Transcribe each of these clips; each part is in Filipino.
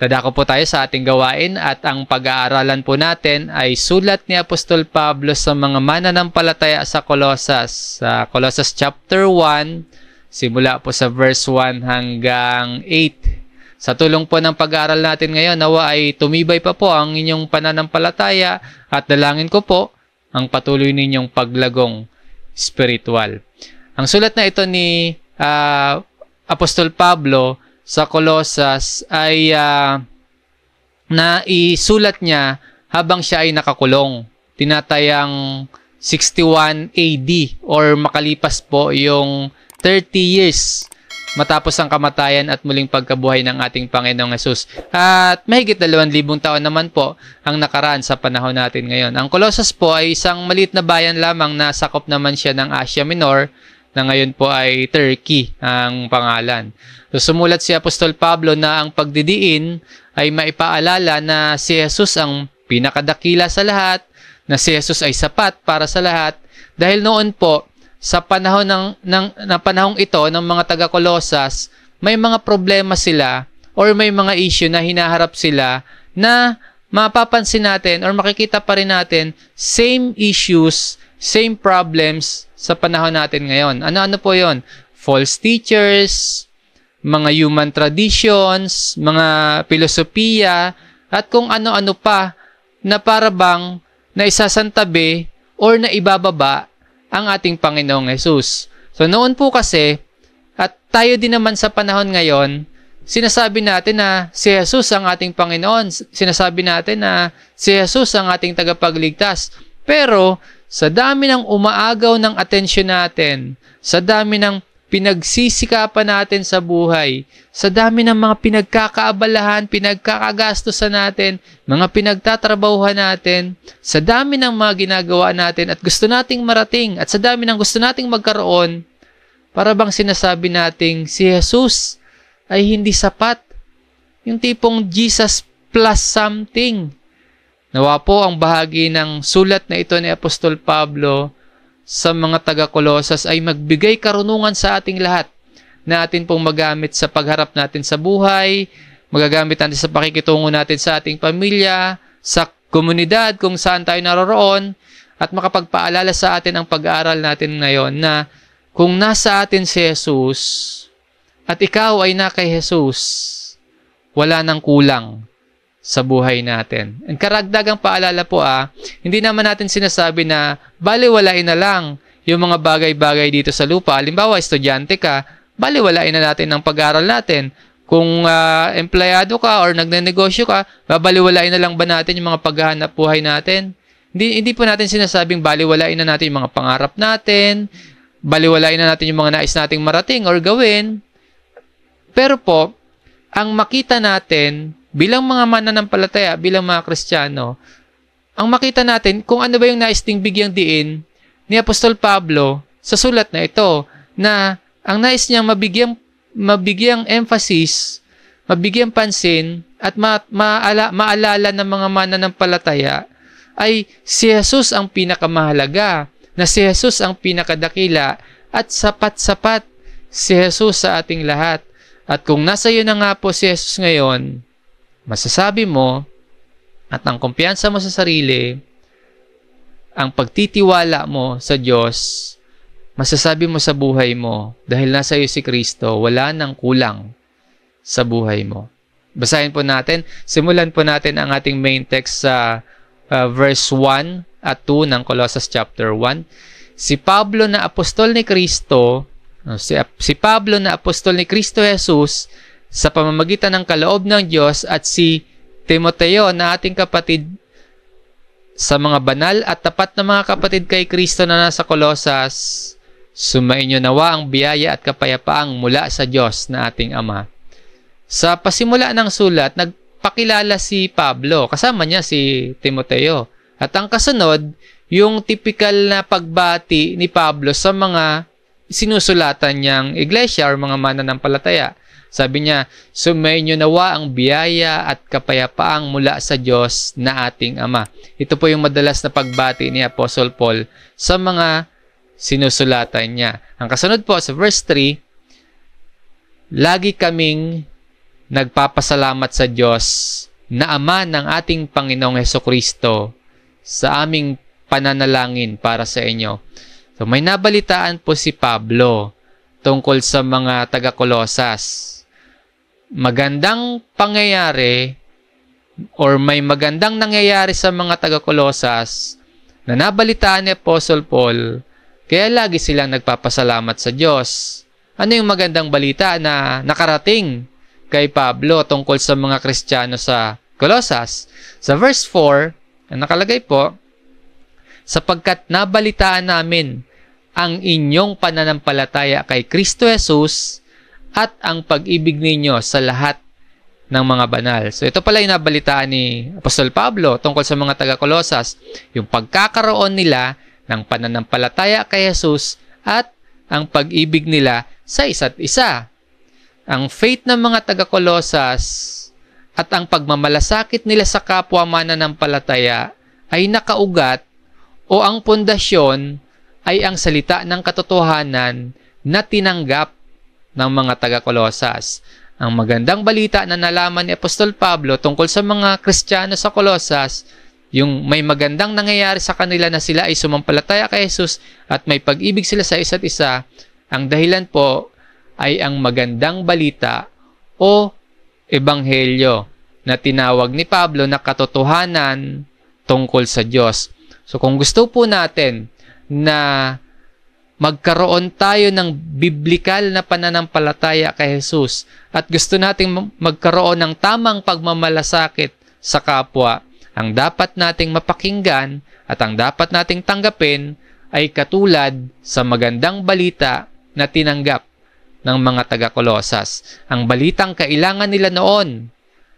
Dadako po tayo sa ating gawain at ang pag-aaralan po natin ay sulat ni Apostol Pablo sa mga mananampalataya sa Colosas. Sa Colosas chapter 1, simula po sa verse 1 hanggang 8. Sa tulong po ng pag-aaral natin ngayon, nawa ay tumibay pa po ang inyong pananampalataya at dalangin ko po ang patuloy ninyong paglagong spiritual. Ang sulat na ito ni Apostol Pablo sa Colosas ay naisulat niya habang siya ay nakakulong. Tinatayang 61 AD or makalipas po yung 30 years matapos ang kamatayan at muling pagkabuhay ng ating Panginoong Hesus. At mahigit 2,000 taon naman po ang nakaraan sa panahon natin ngayon. Ang Colosas po ay isang maliit na bayan lamang na sakop naman siya ng Asia Minor na ngayon po ay Turkey ang pangalan. So, sumulat si Apostol Pablo na ang pagdidiin ay maipaalala na si Jesus ang pinakadakila sa lahat, na si Jesus ay sapat para sa lahat. Dahil noon po, sa panahon panahong ito ng mga taga-Colosas, may mga problema sila or may mga issue na hinaharap sila na mapapansin natin or makikita pa rin natin same issues, same problems sa panahon natin ngayon. Ano-ano po yon? False teachers, mga human traditions, mga filosofiya, at kung ano-ano pa na para bang naisasantabi or naibababa ang ating Panginoong Hesus. So noon po kasi, at tayo din naman sa panahon ngayon, sinasabi natin na si Jesus ang ating Panginoon. Sinasabi natin na si Jesus ang ating tagapagligtas. Pero sa dami ng umaagaw ng atensyon natin, sa dami ng pinagsisikapan natin sa buhay, sa dami ng mga pinagkakaabalahan, pinagkakagastusan natin, mga pinagtatrabahuhan natin, sa dami ng mga ginagawa natin at gusto nating marating at sa dami ng gusto nating magkaroon, para bang sinasabi nating si Jesus ay hindi sapat. Yung tipong Jesus plus something. Nawa po ang bahagi ng sulat na ito ni Apostol Pablo sa mga taga-Colosas ay magbigay karunungan sa ating lahat na atin pong magamit sa pagharap natin sa buhay, magagamit natin sa pakikitungo natin sa ating pamilya, sa komunidad kung saan tayo naroroon, at makapagpaalala sa atin ang pag-aaral natin ngayon na kung nasa atin si Jesus at ikaw ay na kay Jesus, wala nang kulang sa buhay natin. And karagdagang paalala po hindi naman natin sinasabi na baliwalain na lang yung mga bagay-bagay dito sa lupa. Halimbawa, estudyante ka, baliwalain na natin ang pag-aaral natin. Kung empleyado ka or nagnenegosyo ka, babaliwalain na lang ba natin yung mga paghahanap buhay natin? Hindi po natin sinasabing baliwalain na natin yung mga pangarap natin, baliwalain na natin yung mga nais nating marating or gawin. Pero po, ang makita natin bilang mga mananampalataya, bilang mga Kristiyano, ang makita natin kung ano ba yung nais ding bigyang diin ni Apostol Pablo sa sulat na ito, na ang nais niyang mabigyang emphasis, mabigyang pansin, at maalala ng mga mananampalataya ay si Jesus ang pinakamahalaga, na si Jesus ang pinakadakila, at sapat-sapat si Jesus sa ating lahat. At kung nasa iyo na nga po si Jesus ngayon, masasabi mo at ang kumpiyansa mo sa sarili, ang pagtitiwala mo sa Diyos, masasabi mo sa buhay mo, dahil nasa iyo si Kristo, wala nang kulang sa buhay mo. Basahin po natin, simulan po natin ang ating main text sa verse 1 at 2 ng Colossus chapter 1. Si Pablo na apostol ni Kristo, si Pablo na apostol ni Kristo Jesus sa pamamagitan ng kaloob ng Diyos, at si Timoteo na ating kapatid sa mga banal at tapat na mga kapatid kay Kristo na nasa Colosas, sumainyo nawa ang biyaya at kapayapaang mula sa Diyos na ating Ama. Sa pasimula ng sulat, nagpakilala si Pablo, kasama niya si Timoteo. At ang kasunod, yung typical na pagbati ni Pablo sa mga sinusulatan niyang iglesia or mga mananampalataya. Sabi niya, sumainyo nawa ang biyaya at kapayapaang mula sa Diyos na ating Ama. Ito po yung madalas na pagbati ni Apostle Paul sa mga sinusulatan niya. Ang kasunod po sa verse 3, lagi kaming nagpapasalamat sa Diyos na Ama ng ating Panginoong Hesukristo sa aming pananalangin para sa inyo. So may nabalitaan po si Pablo tungkol sa mga taga-Kolosas. Magandang pangyayari or may magandang nangyayari sa mga taga-Kolosas na nabalitaan ni Apostle Paul, kaya lagi silang nagpapasalamat sa Diyos. Ano yung magandang balita na nakarating kay Pablo tungkol sa mga Kristiyano sa Kolosas? Sa verse 4, nakalagay po, sapagkat nabalitaan namin ang inyong pananampalataya kay Kristo Jesus at ang pag-ibig ninyo sa lahat ng mga banal. So ito pala yung nabalitaan ni Apostol Pablo tungkol sa mga taga-Kolosas, yung pagkakaroon nila ng pananampalataya kay Jesus at ang pag-ibig nila sa isa't isa. Ang faith ng mga taga-Kolosas at ang pagmamalasakit nila sa kapwa mananampalataya ay nakaugat o ang pundasyon ay ang salita ng katotohanan na tinanggap ng mga taga-Kolosas. Ang magandang balita na nalaman ni Apostol Pablo tungkol sa mga Kristiyano sa Kolosas, yung may magandang nangyayari sa kanila na sila ay sumampalataya kay Jesus at may pag-ibig sila sa isa't isa, ang dahilan po ay ang magandang balita o ebanghelyo na tinawag ni Pablo na katotohanan tungkol sa Diyos. So kung gusto po natin na magkaroon tayo ng biblikal na pananampalataya kay Jesus at gusto nating magkaroon ng tamang pagmamalasakit sa kapwa, ang dapat nating mapakinggan at ang dapat nating tanggapin ay katulad sa magandang balita na tinanggap ng mga taga-Kolosas. Ang balitang kailangan nila noon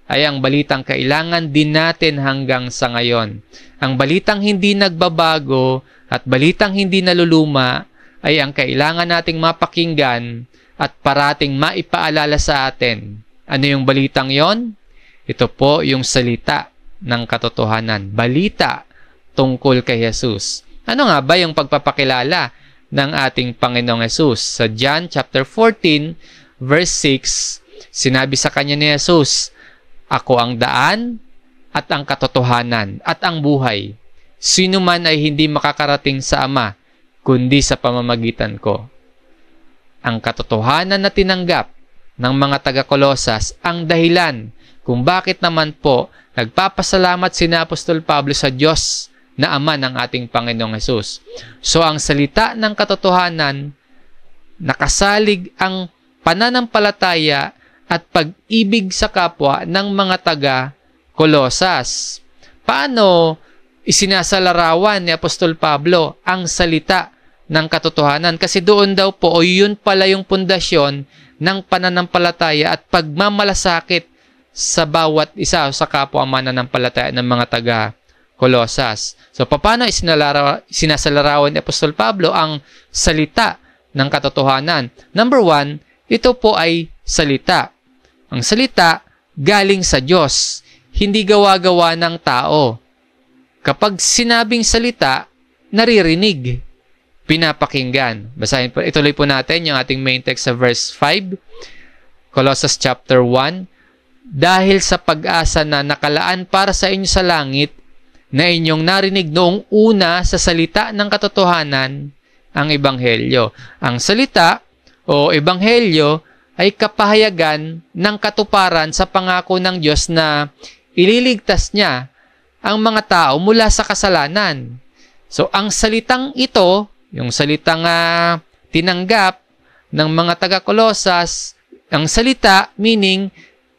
ay ang balitang kailangan din natin hanggang sa ngayon. Ang balitang hindi nagbabago at balitang hindi naluluma ay ang kailangan nating mapakinggan at parating maipaalala sa atin. Ano yung balitang yon? Ito po yung salita ng katotohanan. Balita tungkol kay Jesus. Ano nga ba yung pagpapakilala ng ating Panginoong Jesus? Sa John chapter 14, verse 6, sinabi sa kanya ni Jesus, "Ako ang daan at ang katotohanan at ang buhay. Sino man ay hindi makakarating sa Ama, kundi sa pamamagitan ko." Ang katotohanan na tinanggap ng mga taga-Kolosas ang dahilan kung bakit naman po nagpapasalamat si Apostol Pablo sa Diyos na Ama ng ating Panginoong Jesus. So ang salita ng katotohanan, nakasalig ang pananampalataya at pag-ibig sa kapwa ng mga taga-Kolosas. Paano isinasalarawan ni Apostol Pablo ang salita ng katotohanan? Kasi doon daw po, o yun pala yung pundasyon ng pananampalataya at pagmamalasakit sa bawat isa sa kapwa mananampalataya ng mga taga-Kolosas. So, paano sinasalarawan ni Apostol Pablo ang salita ng katotohanan? Number 1, ito po ay salita. Ang salita galing sa Diyos, hindi gawa-gawa ng tao. Kapag sinabing salita, naririnig, pinapakinggan. Basahin po, ituloy po natin yung ating main text sa verse 5, Colossus chapter 1. Dahil sa pag-asa na nakalaan para sa inyo sa langit, na inyong narinig noong una sa salita ng katotohanan, ang ebanghelyo. Ang salita o ebanghelyo ay kapahayagan ng katuparan sa pangako ng Diyos na ililigtas niya ang mga tao mula sa kasalanan. So, ang salitang ito, yung salitang tinanggap ng mga taga-Kolosas, ang salita, meaning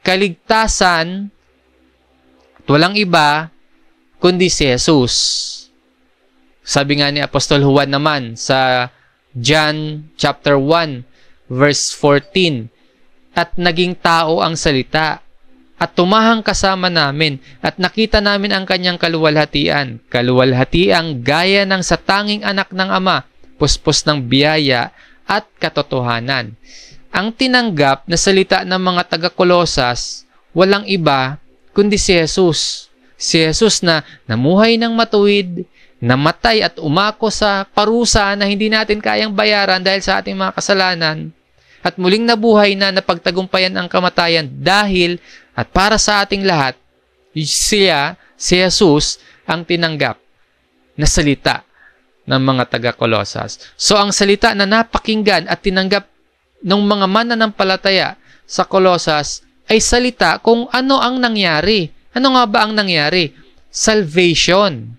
kaligtasan, at walang iba, kundi si Jesus. Sabi nga ni Apostol Juan naman sa John chapter 1, verse 14, "At naging tao ang salita, at tumahang kasama namin, at nakita namin ang kanyang kaluwalhatian. Kaluwalhatiang gaya ng sa tanging anak ng Ama, puspos ng biyaya at katotohanan." Ang tinanggap na salita ng mga taga-Kolosas, walang iba kundi si Jesus. Si Jesus na namuhay ng matuwid, namatay at umako sa parusa na hindi natin kayang bayaran dahil sa ating mga kasalanan, at muling nabuhay na napagtagumpayan ang kamatayan dahil at para sa ating lahat, si Jesus, ang tinanggap na salita ng mga taga-Kolosas. So, ang salita na napakinggan at tinanggap ng mga mananampalataya sa Kolosas ay salita kung ano ang nangyari. Ano nga ba ang nangyari? Salvation.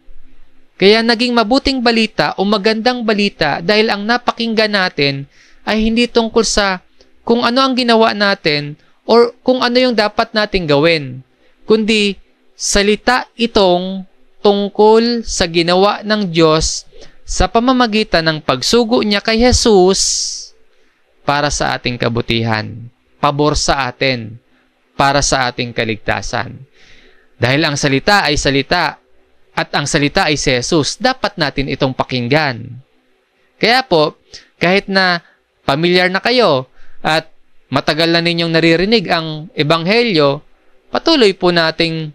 Kaya naging mabuting balita o magandang balita dahil ang napakinggan natin ay hindi tungkol sa kung ano ang ginawa natin or kung ano yung dapat nating gawin, kundi salita itong tungkol sa ginawa ng Diyos sa pamamagitan ng pagsugo niya kay Jesus para sa ating kabutihan, pabor sa atin, para sa ating kaligtasan. Dahil ang salita ay salita at ang salita ay si Jesus, dapat natin itong pakinggan. Kaya po, kahit na pamilyar na kayo at matagal na ninyong naririnig ang Ebanghelyo, patuloy po nating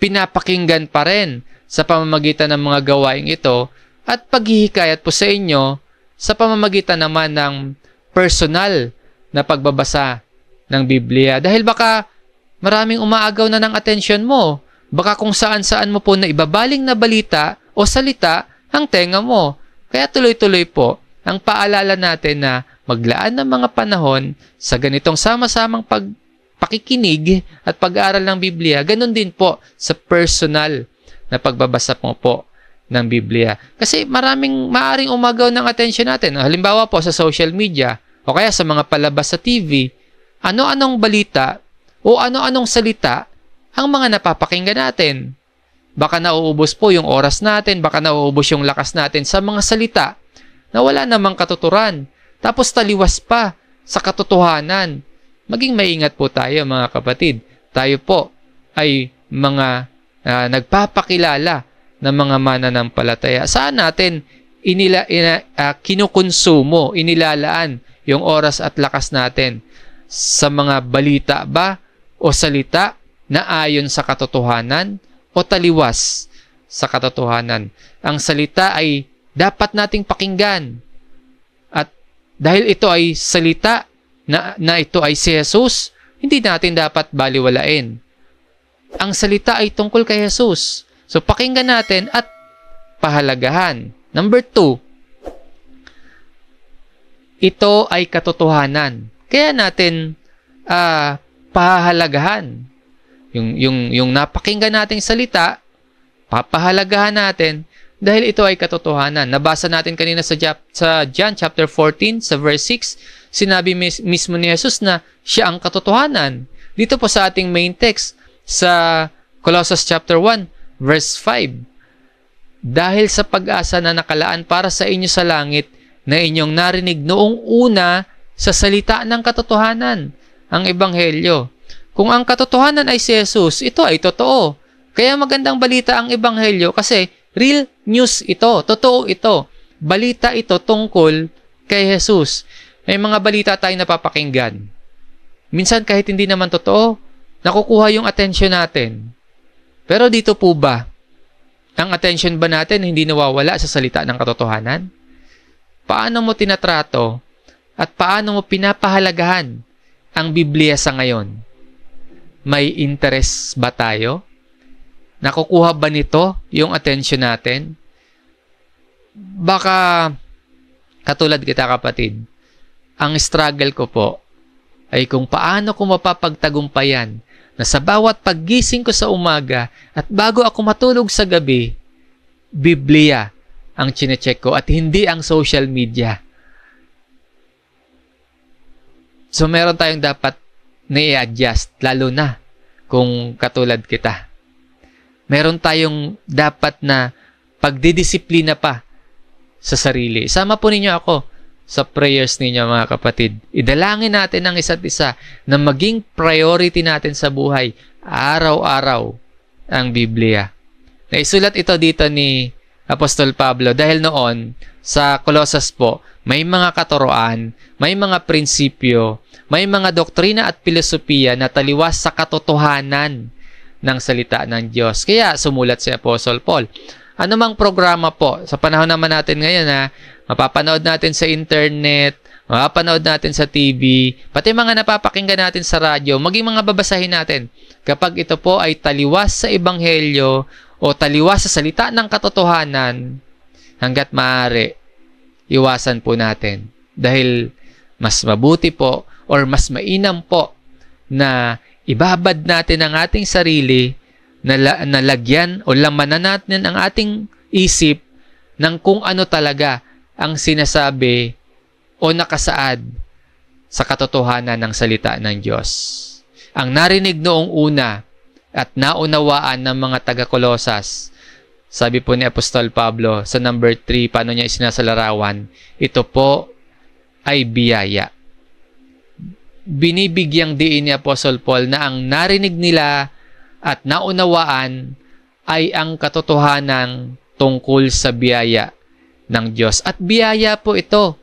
pinapakinggan pa rin sa pamamagitan ng mga gawaing ito at paghihikayat po sa inyo sa pamamagitan naman ng personal na pagbabasa ng Biblia. Dahil baka maraming umaagaw na ng atensyon mo. Baka kung saan-saan mo po na ibabaling na balita o salita ang tenga mo. Kaya tuloy-tuloy po ang paalala natin na maglaan ng mga panahon sa ganitong sama-samang pakikinig at pag-aaral ng Biblia. Ganon din po sa personal na pagbabasa mo po ng Biblia. Kasi maaring umagaw ng atensyon natin. Halimbawa po sa social media o kaya sa mga palabas sa TV, ano-anong balita o ano-anong salita ang mga napapakinggan natin. Baka nauubos po yung oras natin, baka nauubos yung lakas natin sa mga salita na wala namang katuturan. Tapos taliwas pa sa katotohanan. Maging maingat po tayo mga kapatid. Tayo po ay mga nagpapakilala ng mga mananampalataya. Saan natin kinukonsumo, inilalaan yung oras at lakas natin? Sa mga balita ba o salita na ayon sa katotohanan o taliwas sa katotohanan? Ang salita ay dapat nating pakinggan. At dahil ito ay salita na ito ay si Jesus, hindi natin dapat baliwalain. Ang salita ay tungkol kay Jesus. So pakinggan natin at pahalagahan. Number 2, ito ay katotohanan. Kaya natin pahalagahan. Yung napakinggan nating salita, papahalagahan natin dahil ito ay katotohanan. Nabasa natin kanina sa John chapter 14 sa verse 6, sinabi mismo ni Jesus na siya ang katotohanan. Dito po sa ating main text sa Colossus chapter 1 verse 5, dahil sa pag-asa na nakalaan para sa inyo sa langit na inyong narinig noong una sa salita ng katotohanan, ang Ebanghelyo. Kung ang katotohanan ay si Jesus, ito ay totoo. Kaya magandang balita ang Ebanghelyo kasi real news ito, totoo ito. Balita ito tungkol kay Jesus. May mga balita tayong napapakinggan. Minsan kahit hindi naman totoo, nakukuha yung atensyon natin. Pero dito po ba, ang atensyon ba natin hindi nawawala sa salita ng katotohanan? Paano mo tinatrato at paano mo pinapahalagahan ang Biblia sa ngayon? May interest ba tayo? Nakukuha ba nito yung atensyon natin? Baka, katulad kita kapatid, ang struggle ko po ay kung paano ko mapapagtagumpayan na sa bawat paggising ko sa umaga at bago ako matulog sa gabi, Biblia ang chinecheck ko at hindi ang social media. So meron tayong dapat na i-adjust, lalo na kung katulad kita. Meron tayong dapat na pagdidisiplina pa sa sarili. Isama po ninyo ako sa prayers ninyo mga kapatid. Idalangin natin ang isa't isa na maging priority natin sa buhay araw-araw ang Biblia. Naisulat ito dito ni Apostol Pablo dahil noon sa Colossus po, may mga katuroan, may mga prinsipyo, may mga doktrina at filosofiya na taliwas sa katotohanan ng salita ng Diyos. Kaya sumulat si Apostle Paul. Ano mang programa po, sa panahon naman natin ngayon na mapapanood natin sa internet, mapapanood natin sa TV, pati mga napapakinggan natin sa radyo, maging mga babasahin natin. Kapag ito po ay taliwas sa Ebanghelyo o taliwas sa salita ng katotohanan, hanggat maaari, iwasan po natin. Dahil mas mabuti po or mas mainam po na ibabad natin ang ating sarili, na lagyan o lamanan natin ang ating isip ng kung ano talaga ang sinasabi o nakasaad sa katotohanan ng salita ng Diyos. Ang narinig noong una at naunawaan ng mga taga-Kolosas, sabi po ni Apostol Pablo sa number 3, paano niya isinasalarawan, ito po ay biyaya. Binibigyang diin ni Apostle Paul na ang narinig nila at naunawaan ay ang katotohanan tungkol sa biyaya ng Diyos. At biyaya po ito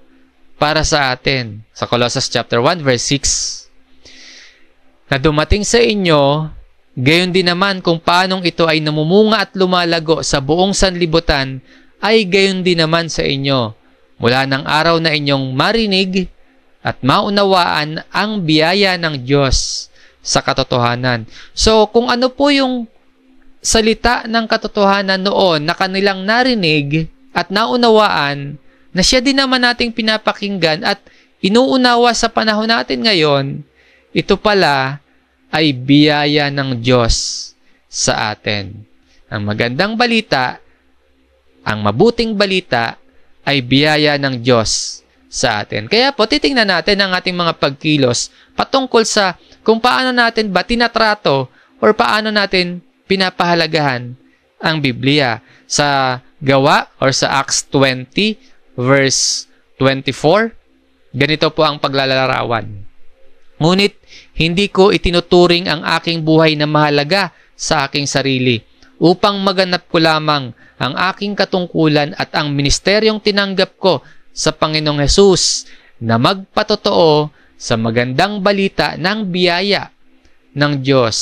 para sa atin. Sa Colossus chapter 1 verse 6, na dumating sa inyo, gayon din naman kung paanong ito ay namumunga at lumalago sa buong sanlibutan, ay gayon din naman sa inyo. Mula ng araw na inyong marinig at maunawaan ang biyaya ng Diyos sa katotohanan. So, kung ano po yung salita ng katotohanan noon na kanilang narinig at naunawaan, na siya din naman nating pinapakinggan at inuunawa sa panahon natin ngayon, ito pala ay biyaya ng Diyos sa atin. Ang magandang balita, ang mabuting balita, ay biyaya ng Diyos sa atin. Kaya po, titingnan natin ang ating mga pagkilos patungkol sa kung paano natin ba tinatrato or paano natin pinapahalagahan ang Biblia. Sa Gawa or sa Acts 20 verse 24, ganito po ang paglalarawan. Ngunit hindi ko itinuturing ang aking buhay na mahalaga sa aking sarili upang maganap ko lamang ang aking katungkulan at ang ministeryong tinanggap ko sa Panginoong Hesus na magpatotoo sa magandang balita ng biyaya ng Diyos.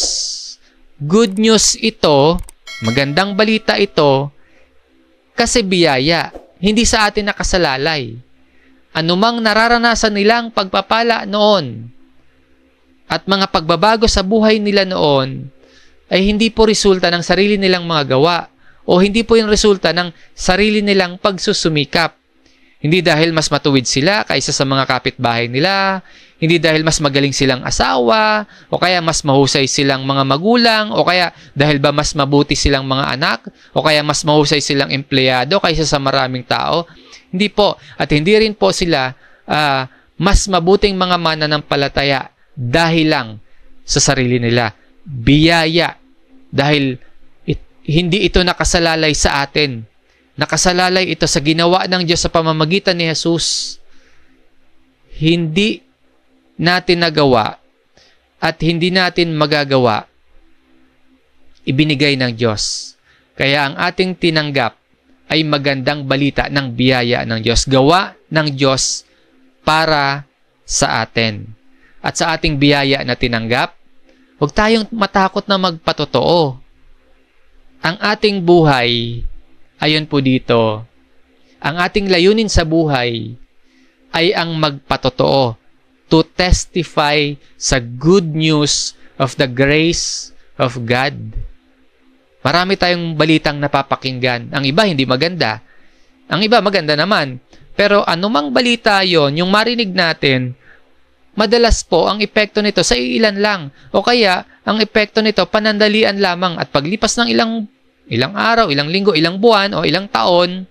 Good news ito, magandang balita ito, kasi biyaya, hindi sa atin nakasalalay. Anumang nararanasan nilang pagpapala noon at mga pagbabago sa buhay nila noon ay hindi po resulta ng sarili nilang mga gawa o hindi po yung resulta ng sarili nilang pagsusumikap. Hindi dahil mas matuwid sila kaysa sa mga kapitbahay nila, hindi dahil mas magaling silang asawa, o kaya mas mahusay silang mga magulang, o kaya dahil ba mas mabuti silang mga anak, o kaya mas mahusay silang empleyado kaysa sa maraming tao. Hindi po. At hindi rin po sila mas mabuting mga mananampalataya dahil lang sa sarili nila. Biyaya. Dahil hindi ito nakasalalay sa atin. Nakasalalay ito sa ginawa ng Diyos sa pamamagitan ni Jesus. Hindi natin nagawa at hindi natin magagawa, ibinigay ng Diyos. Kaya ang ating tinanggap ay magandang balita ng biyaya ng Diyos. Gawa ng Diyos para sa atin. At sa ating biyaya na tinanggap, huwag tayong matakot na magpatotoo. Ang ating buhay, ayon po dito, ang ating layunin sa buhay ay ang magpatotoo, to testify sa good news of the grace of God. Marami tayong balitang napapakinggan. Ang iba hindi maganda. Ang iba maganda naman. Pero anumang balita yon, yung marinig natin, madalas po ang epekto nito sa ilan lang. O kaya, ang epekto nito panandalian lamang at paglipas ng ilang araw, ilang linggo, ilang buwan, o ilang taon,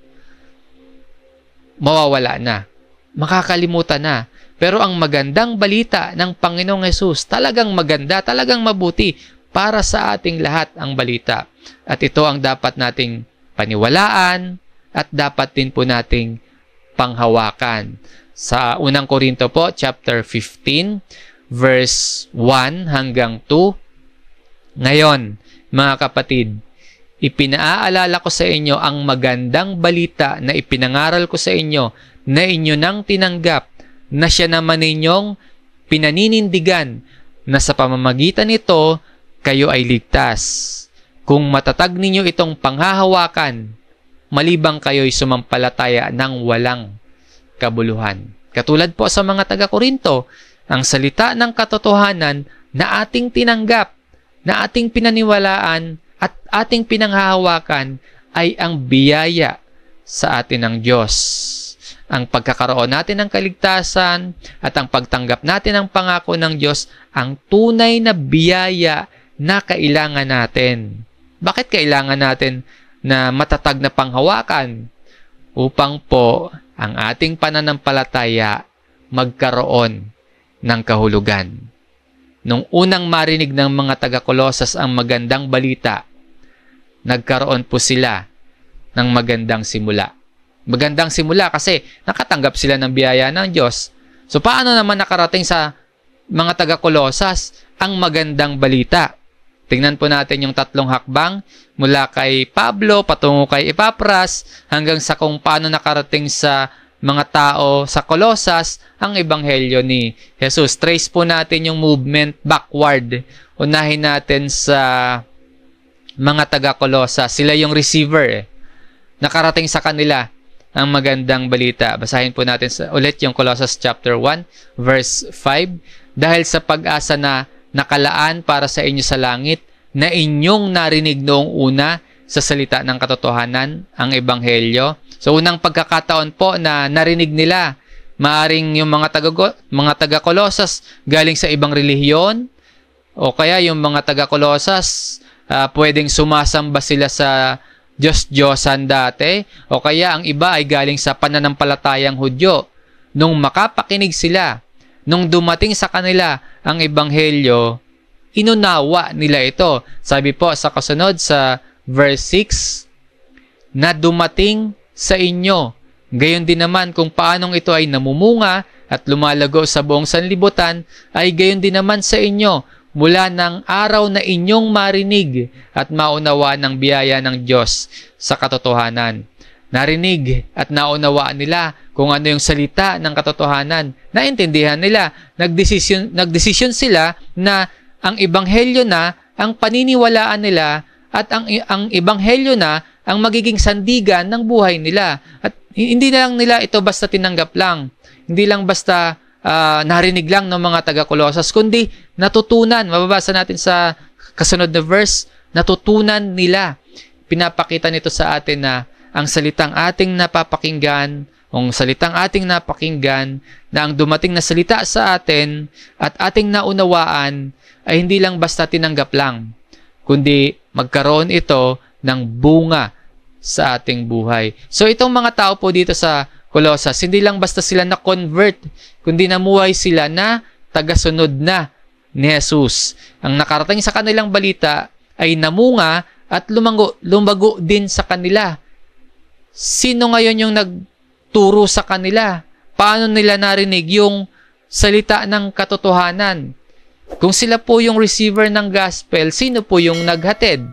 mawawala na. Makakalimutan na. Pero ang magandang balita ng Panginoong Hesus, talagang maganda, talagang mabuti para sa ating lahat ang balita. At ito ang dapat nating paniwalaan at dapat din po nating panghawakan. Sa unang Korinto po, chapter 15, verse 1 hanggang 2. Ngayon, mga kapatid, ipinaalala ko sa inyo ang magandang balita na ipinangaral ko sa inyo na inyo nang tinanggap, na siya naman ninyong pinaninindigan, na sa pamamagitan nito kayo ay ligtas. Kung matatag ninyo itong panghahawakan, malibang kayo'y sumampalataya ng walang kabuluhan. Katulad po sa mga taga-Korinto, ang salita ng katotohanan na ating tinanggap, na ating pinaniwalaan at ating pinanghahawakan ay ang biyaya sa atin ng Diyos. Ang pagkakaroon natin ng kaligtasan at ang pagtanggap natin ng pangako ng Diyos ang tunay na biyaya na kailangan natin. Bakit kailangan natin na matatag na panghawakan? Upang po ang ating pananampalataya magkaroon ng kahulugan. Nung unang marinig ng mga taga-Kolosas ang magandang balita, nagkaroon po sila ng magandang simula. Magandang simula kasi nakatanggap sila ng biyaya ng Diyos. So paano naman nakarating sa mga taga-Kolosas ang magandang balita? Tingnan po natin yung tatlong hakbang mula kay Pablo patungo kay Epapras hanggang sa kung paano nakarating sa mga tao sa Kolosas ang ebanghelyo ni Jesus. Trace po natin yung movement backward. Unahin natin sa mga taga-Kolosas. Sila yung receiver. Nakarating sa kanila ang magandang balita. Basahin po natin ulit yung Colossus chapter 1 verse 5. Dahil sa pag-asa na nakalaan para sa inyo sa langit na inyong narinig noong una sa salita ng katotohanan, ang ebanghelyo. So unang pagkakataon po na narinig nila, maaring yung mga taga-Kolosas galing sa ibang relihiyon o kaya yung mga taga-Kolosas pwedeng sumasamba sila sa Diyos-Diyosan dati, o kaya ang iba ay galing sa pananampalatayang Hudyo. Nung makapakinig sila, nung dumating sa kanila ang ebanghelyo, inunawa nila ito. Sabi po sa kasunod sa verse 6, na dumating sa inyo, gayon din naman kung paanong ito ay namumunga at lumalago sa buong sanlibutan, ay gayon din naman sa inyo, mula ng araw na inyong marinig at maunawa ng biyaya ng Diyos sa katotohanan. Narinig at naunawaan nila kung ano yung salita ng katotohanan. Naintindihan nila. Nagdesisyon sila na ang ebanghelyo na ang paniniwalaan nila at ang ebanghelyo na ang magiging sandigan ng buhay nila. At hindi na lang nila ito basta tinanggap lang. Hindi lang basta narinig lang ng mga taga-Kolosas, kundi natutunan. Mababasa natin sa kasunod na verse, natutunan nila. Pinapakita nito sa atin na ang salitang ating napapakinggan, na ang dumating na salita sa atin at ating naunawaan ay hindi lang basta tinanggap lang, kundi magkaroon ito ng bunga sa ating buhay. So itong mga tao po dito sa Kolosas, hindi lang basta sila na-convert, kundi namuhay sila na tagasunod na ni Jesus. Ang nakarating sa kanilang balita ay namunga at lumago din sa kanila. Sino ngayon yung nagturo sa kanila? Paano nila narinig yung salita ng katotohanan? Kung sila po yung receiver ng gospel, sino po yung naghatid?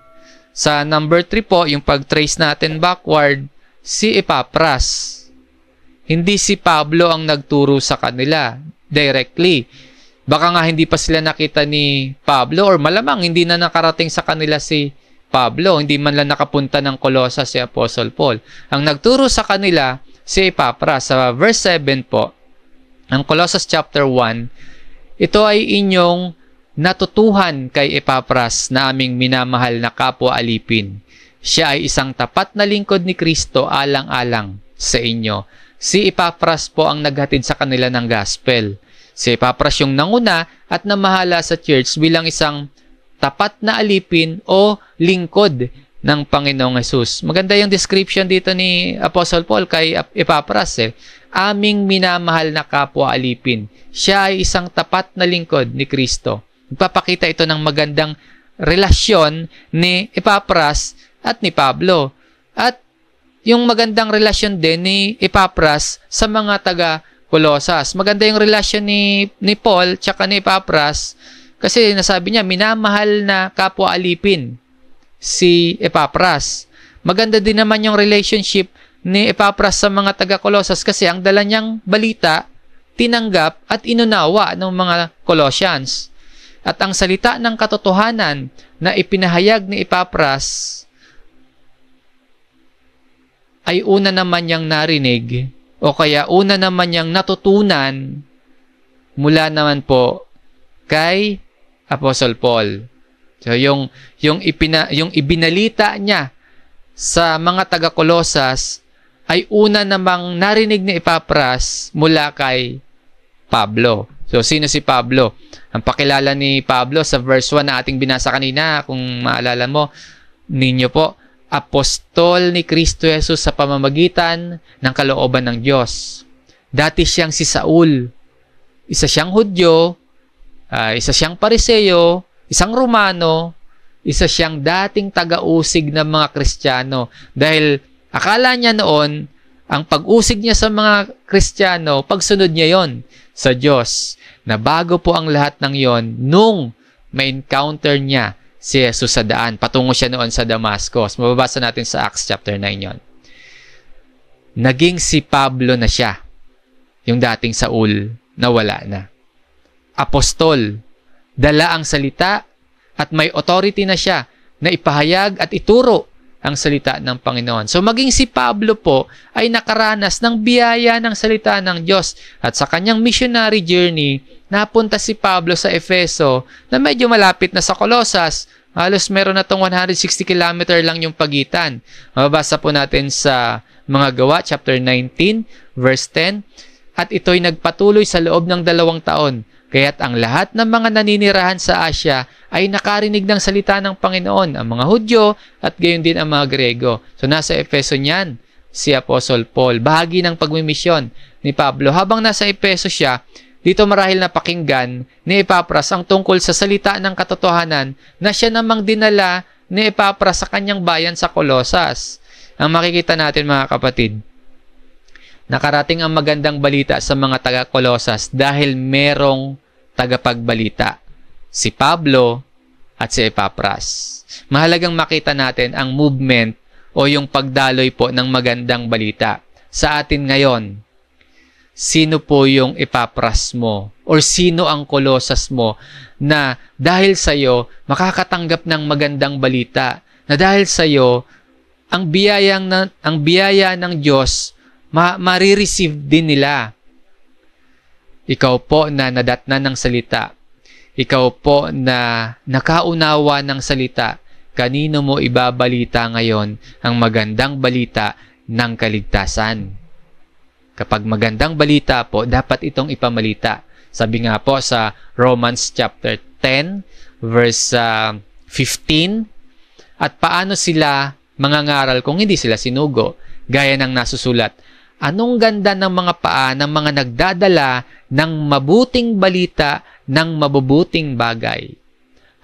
Sa number 3 po, yung pag-trace natin backward, si Epapras. Hindi si Pablo ang nagturo sa kanila directly. Baka nga hindi pa sila nakita ni Pablo or malamang hindi na nakarating sa kanila si Pablo. Hindi man lang nakapunta ng Kolosas si Apostle Paul. Ang nagturo sa kanila si Epapras. Sa verse 7 po, ang Colossus chapter 1, ito ay inyong natutuhan kay Epapras na aming minamahal na kapwa alipin. Siya ay isang tapat na lingkod ni Kristo alang-alang sa inyo. Si Epapras po ang naghatid sa kanila ng gospel. Si Epapras yung nanguna at namahala sa church bilang isang tapat na alipin o lingkod ng Panginoong Jesus. Maganda yung description dito ni Apostle Paul kay Epapras. Aming minamahal na kapwa alipin. Siya ay isang tapat na lingkod ni Kristo. Nagpapakita ito ng magandang relasyon ni Epapras at ni Pablo. At yung magandang relasyon din ni Epapras sa mga taga-Kolosas. Maganda yung relasyon ni Paul tsaka ni Epapras kasi nasabi niya, minamahal na kapwa alipin si Epapras. Maganda din naman yung relationship ni Epapras sa mga taga-Kolosas kasi ang dala niyang balita, tinanggap at inunawa ng mga Colossians. At ang salita ng katotohanan na ipinahayag ni Epapras ay una naman niyang narinig o o kaya una naman niyang natutunan mula naman po kay Apostle Paul. So yung ibinalita niya sa mga taga-Kolosas ay una namang narinig ni Epapras mula kay Pablo. So sino si Pablo? Ang pakilala ni Pablo sa verse 1 na ating binasa kanina, kung maalala mo ninyo po, apostol ni Kristo Jesus sa pamamagitan ng kalooban ng Diyos. Dati siyang si Saul. Isa siyang Hudyo, isa siyang Pariseo, isang Romano, isa siyang dating taga-usig ng mga Kristiyano. Dahil akala niya noon, ang pag-usig niya sa mga Kristiyano, pagsunod niya yon sa Diyos. Na bago po ang lahat ng yon, nung ma-encounter niya si Jesus sa daan. Patungo siya noon sa Damascus. Mababasa natin sa Acts chapter 9 yon. Naging si Pablo na siya. Yung dating Saul na wala na. Apostol. Dala ang salita at may authority na siya na ipahayag at ituro ang salita ng Panginoon. So maging si Pablo po ay nakaranas ng biyaya ng salita ng Diyos. At sa kanyang missionary journey, napunta si Pablo sa Efeso na medyo malapit na sa Colosas. Halos meron na itong 160 kilometer lang yung pagitan. Mababasa po natin sa mga Gawa, chapter 19, verse 10. At ito'y nagpatuloy sa loob ng 2 taon. Kaya't ang lahat ng mga naninirahan sa Asia ay nakarinig ng salita ng Panginoon, ang mga Hudyo at gayon din ang mga Grego. So nasa Efeso niyan si Apostle Paul. Bahagi ng pagmimisyon ni Pablo. Habang nasa Efeso siya, dito marahil napakinggan ni Epapras ang tungkol sa salita ng katotohanan na siya namang dinala ni Epapras sa kanyang bayan sa Colosas. Ang makikita natin mga kapatid, nakarating ang magandang balita sa mga taga-Kolosas dahil merong tagapagbalita, si Pablo at si Epapras. Mahalagang makita natin ang movement o yung pagdaloy po ng magandang balita. Sa atin ngayon, sino po yung Epapras mo or sino ang Kolosas mo na dahil sa'yo makakatanggap ng magandang balita, na dahil sa'yo ang biyaya ng Diyos marireceive din nila. Ikaw po na nadatnan ng salita. Ikaw po na nakaunawa ng salita. Kanino mo ibabalita ngayon ang magandang balita ng kaligtasan? Kapag magandang balita po, dapat itong ipamalita. Sabi nga po sa Romans chapter 10, verse 15, at paano sila mangangaral kung hindi sila sinugo? Gaya ng nasusulat, anong ganda ng mga paa ng mga nagdadala ng mabuting balita ng mabubuting bagay.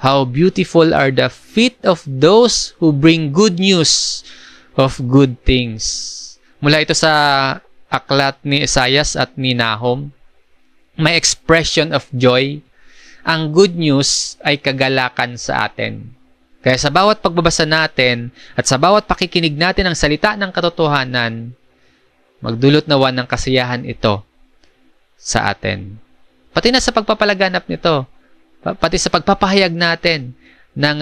How beautiful are the feet of those who bring good news of good things. Mula ito sa aklat ni Isaias at ni Nahum. May expression of joy. Ang good news ay kagalakan sa atin. Kaya sa bawat pagbabasa natin at sa bawat pakikinig natin ng salita ng katotohanan, magdulot nawa ng kasiyahan ito sa atin. Pati na sa pagpapalaganap nito, pati sa pagpapahayag natin ng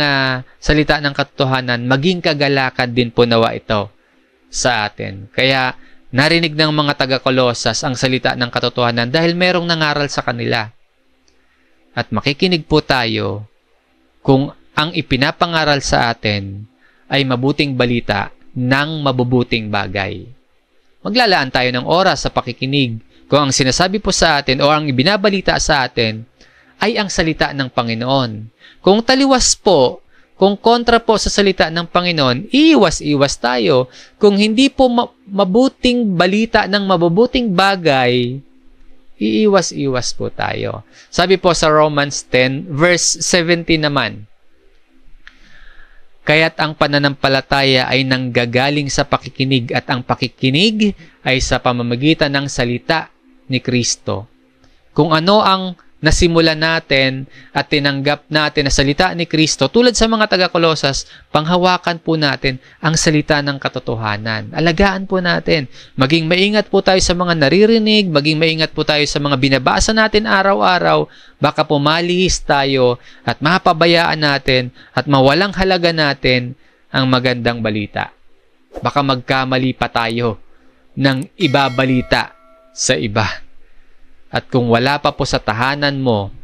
salita ng katotohanan, maging kagalakan din po nawa ito sa atin. Kaya narinig ng mga taga-Kolosas ang salita ng katotohanan dahil merong nangaral sa kanila. At makikinig po tayo kung ang ipinapangaral sa atin ay mabuting balita ng mabubuting bagay. Maglalaan tayo ng oras sa pakikinig kung ang sinasabi po sa atin o ang ibinabalita sa atin ay ang salita ng Panginoon. Kung taliwas po, kung kontra po sa salita ng Panginoon, iiwas-iwas tayo. Kung hindi po mabuting balita ng mabubuting bagay, iiwas-iwas po tayo. Sabi po sa Romans 10, verse 17 naman, kaya't ang pananampalataya ay nanggagaling sa pakikinig at ang pakikinig ay sa pamamagitan ng salita ni Kristo. Kung ano ang nasimulan natin at tinanggap natin na salita ni Kristo, tulad sa mga taga-Kolosas, panghawakan po natin ang salita ng katotohanan. Alagaan po natin. Maging maingat po tayo sa mga naririnig, maging maingat po tayo sa mga binabasa natin araw-araw, baka pumalihis tayo at mapabayaan natin at mawalang halaga natin ang magandang balita. Baka magkamali pa tayo ng ibabalita sa iba. At kung wala pa po sa tahanan mo,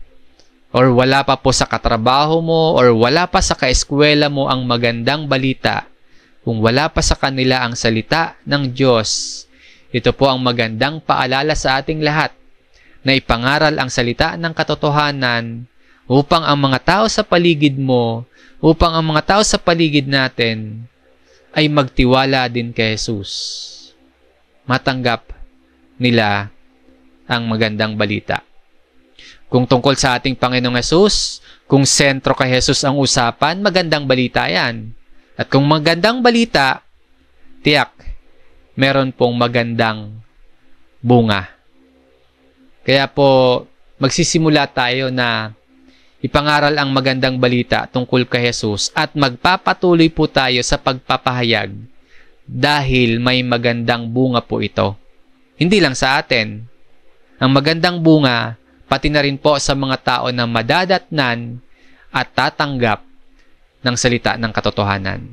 or wala pa po sa katrabaho mo, or wala pa sa kaeskwela mo ang magandang balita, kung wala pa sa kanila ang salita ng Diyos, ito po ang magandang paalala sa ating lahat na ipangaral ang salita ng katotohanan upang ang mga tao sa paligid mo, upang ang mga tao sa paligid natin ay magtiwala din kay Jesus. Matanggap nila ang magandang balita. Kung tungkol sa ating Panginoong Hesus, kung sentro kay Jesus ang usapan, magandang balita yan. At kung magandang balita, tiyak, meron pong magandang bunga. Kaya po, magsisimula tayo na ipangaral ang magandang balita tungkol kay Jesus at magpapatuloy po tayo sa pagpapahayag dahil may magandang bunga po ito. Hindi lang sa atin. Ang magandang bunga, pati na rin po sa mga tao na madadatnan at tatanggap ng salita ng katotohanan.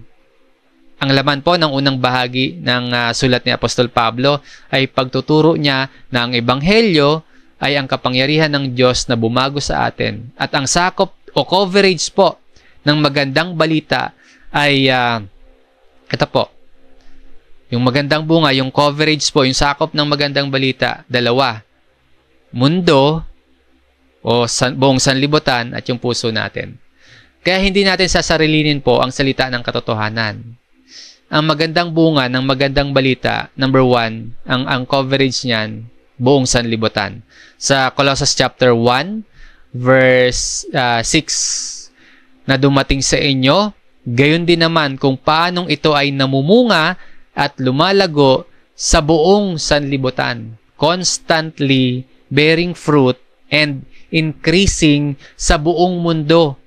Ang laman po ng unang bahagi ng sulat ni Apostol Pablo ay pagtuturo niya na ang ebanghelyo ay ang kapangyarihan ng Diyos na bumago sa atin. At ang sakop o coverage po ng magandang balita ay ito po. Yung magandang bunga, yung coverage po, yung sakop ng magandang balita, dalawa. Mundo o buong sanlibutan at yung puso natin. Kaya hindi natin sasarilinin po ang salita ng katotohanan. Ang magandang bunga ng magandang balita, number 1, ang coverage niyan, buong sanlibutan. Sa Colossus chapter 1, verse 6, na dumating sa inyo, gayon din naman kung paanong ito ay namumunga at lumalago sa buong sanlibutan, constantly bearing fruit and increasing sa buong mundo.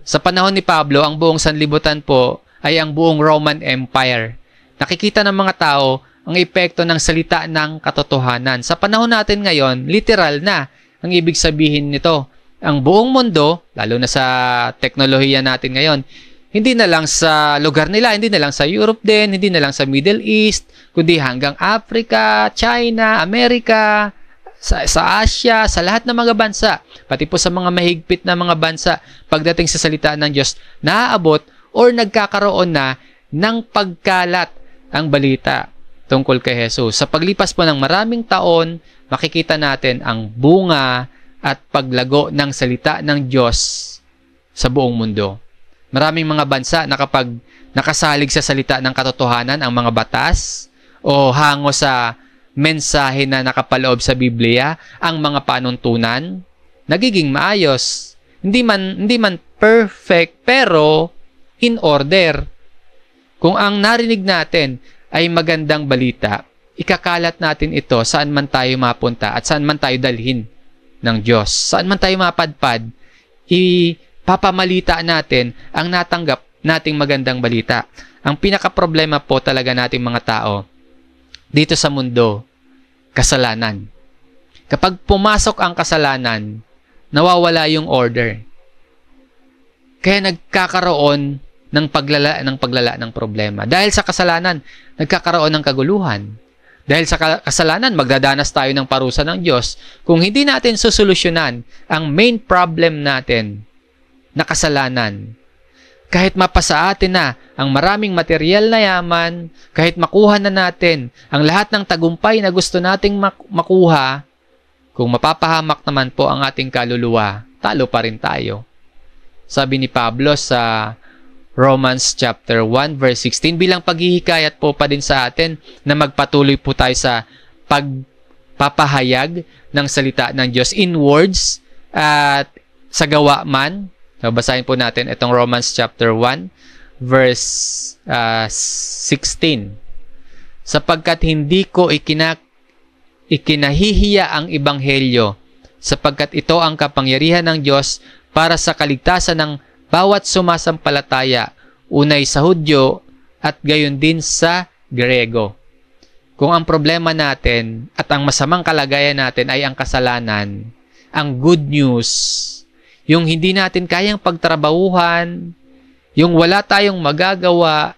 Sa panahon ni Pablo, ang buong sanlibutan po ay ang buong Roman Empire. Nakikita ng mga tao ang epekto ng salita ng katotohanan. Sa panahon natin ngayon, literal na ang ibig sabihin nito. Ang buong mundo, lalo na sa teknolohiya natin ngayon, hindi na lang sa lugar nila, hindi na lang sa Europe din, hindi na lang sa Middle East, kundi hanggang Africa, China, America, sa Asia, sa lahat ng mga bansa, pati po sa mga mahigpit na mga bansa, pagdating sa salita ng Diyos, naaabot or nagkakaroon na ng pagkalat ang balita tungkol kay Jesus. Sa paglipas po ng maraming taon, makikita natin ang bunga at paglago ng salita ng Diyos sa buong mundo. Maraming mga bansa na kapag nakasalig sa salita ng katotohanan ang mga batas o hango sa mensahe na nakapaloob sa Biblia, ang mga panuntunan, nagiging maayos. Hindi man perfect, pero in order. Kung ang narinig natin ay magandang balita, ikakalat natin ito saan man tayo mapunta at saan man tayo dalhin ng Diyos. Saan man tayo mapadpad, ipapamalita natin ang natanggap nating magandang balita. Ang pinaka-problema po talaga nating mga tao dito sa mundo, kasalanan. Kapag pumasok ang kasalanan, nawawala yung order. Kaya nagkakaroon ng paglala ng problema. Dahil sa kasalanan, nagkakaroon ng kaguluhan. Dahil sa kasalanan, magdadanas tayo ng parusa ng Diyos. Kung hindi natin susolusyonan ang main problem natin na kasalanan, kahit mapasa atin na ang maraming material na yaman, kahit makuha na natin ang lahat ng tagumpay na gusto nating makuha, kung mapapahamak naman po ang ating kaluluwa, talo pa rin tayo. Sabi ni Pablo sa Romans chapter 1 verse 16, bilang paghihikayat po pa din sa atin na magpatuloy po tayo sa pagpapahayag ng salita ng Diyos in words at sa gawa man. So, basahin po natin itong Romans chapter 1 verse 16. Sapagkat hindi ko ikinahihiya ang ebanghelyo, sapagkat ito ang kapangyarihan ng Diyos para sa kaligtasan ng bawat sumasampalataya, unay sa Hudyo at gayon din sa Grego. Kung ang problema natin at ang masamang kalagayan natin ay ang kasalanan, ang good news, yung hindi natin kayang pagtrabahuhan, yung wala tayong magagawa,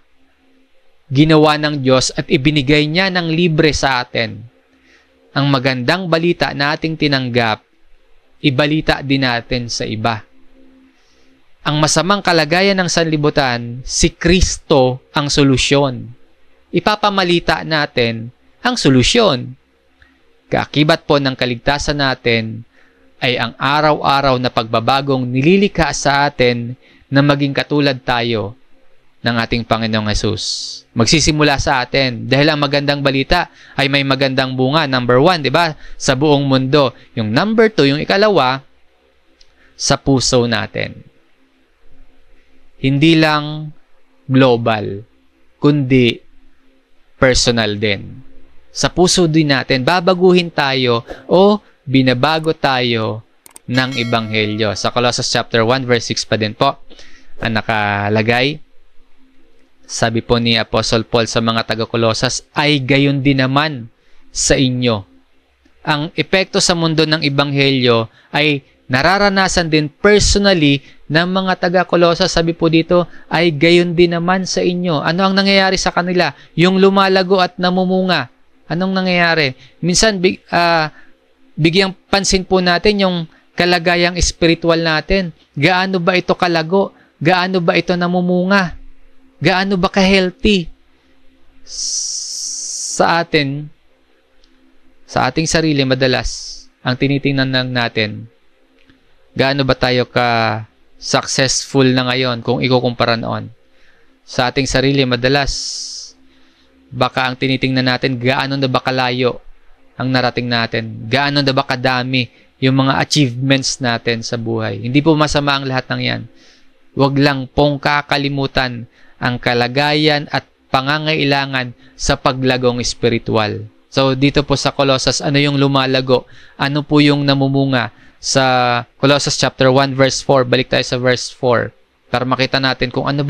ginawa ng Diyos at ibinigay niya ng libre sa atin. Ang magandang balita na ating tinanggap, ibalita din natin sa iba. Ang masamang kalagayan ng sanlibutan, si Kristo ang solusyon. Ipapamalita natin ang solusyon. Kaakibat po ng kaligtasan natin ay ang araw-araw na pagbabagong nililikha sa atin na maging katulad tayo ng ating Panginoong Hesus. Magsisimula sa atin dahil ang magandang balita ay may magandang bunga. Number 1, di ba? Sa buong mundo. Yung number 2, yung ikalawa, sa puso natin. Hindi lang global, kundi personal din. Sa puso din natin, babaguhin tayo o binabago tayo ng Ebanghelyo. Sa Colossus chapter 1, verse 6 pa din po, ang nakalagay. Sabi po ni Apostle Paul sa mga taga-Colosas, ay gayon din naman sa inyo. Ang epekto sa mundo ng Ebanghelyo ay nararanasan din personally ng mga taga-Colosas. Sabi po dito, ay gayon din naman sa inyo. Ano ang nangyayari sa kanila? Yung lumalago at namumunga. Anong nangyayari? Minsan, bigyang pansin po natin yung kalagayang espiritual natin. Gaano ba ito kalago? Gaano ba ito namumunga? Gaano ba ka-healthy? Sa atin, sa ating sarili, madalas, ang tinitingnan lang natin, gaano ba tayo ka-successful na ngayon kung ikukumpara noon? Sa ating sarili, madalas, baka ang tinitingnan natin, gaano na ba kalayo ang narating natin? Gaano na ba kadami yung mga achievements natin sa buhay? Hindi po masama ang lahat ng yan. Huwag lang pong kakalimutan ang kalagayan at pangangailangan sa paglagong espiritual. So, dito po sa Colossus, ano yung lumalago? Ano po yung namumunga? Sa Colossus chapter 1, verse 4, balik tayo sa verse 4 para makita natin kung ano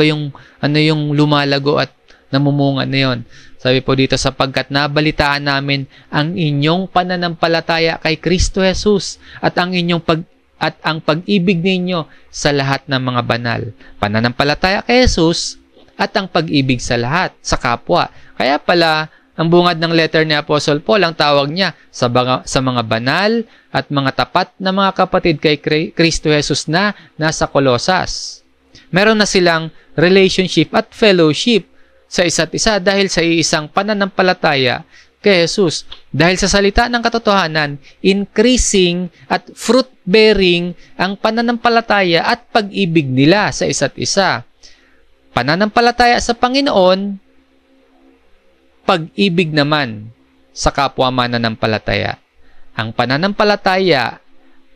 yung lumalago at namumunga na yun. Sabi po dito, sapagkat nabalitaan namin ang inyong pananampalataya kay Kristo Jesus at ang pag-ibig ninyo sa lahat ng mga banal. Pananampalataya kay Jesus at ang pag-ibig sa lahat, sa kapwa. Kaya pala, ang bungad ng letter ni Apostle Paul, ang tawag niya sa mga banal at mga tapat na mga kapatid kay Kristo Jesus na nasa Colosas. Meron na silang relationship at fellowship sa isa't isa dahil sa iisang pananampalataya kay Jesus. Dahil sa salita ng katotohanan, increasing at fruit-bearing ang pananampalataya at pag-ibig nila sa isa't isa. Pananampalataya sa Panginoon, pag-ibig naman sa kapwa mananampalataya. Ang pananampalataya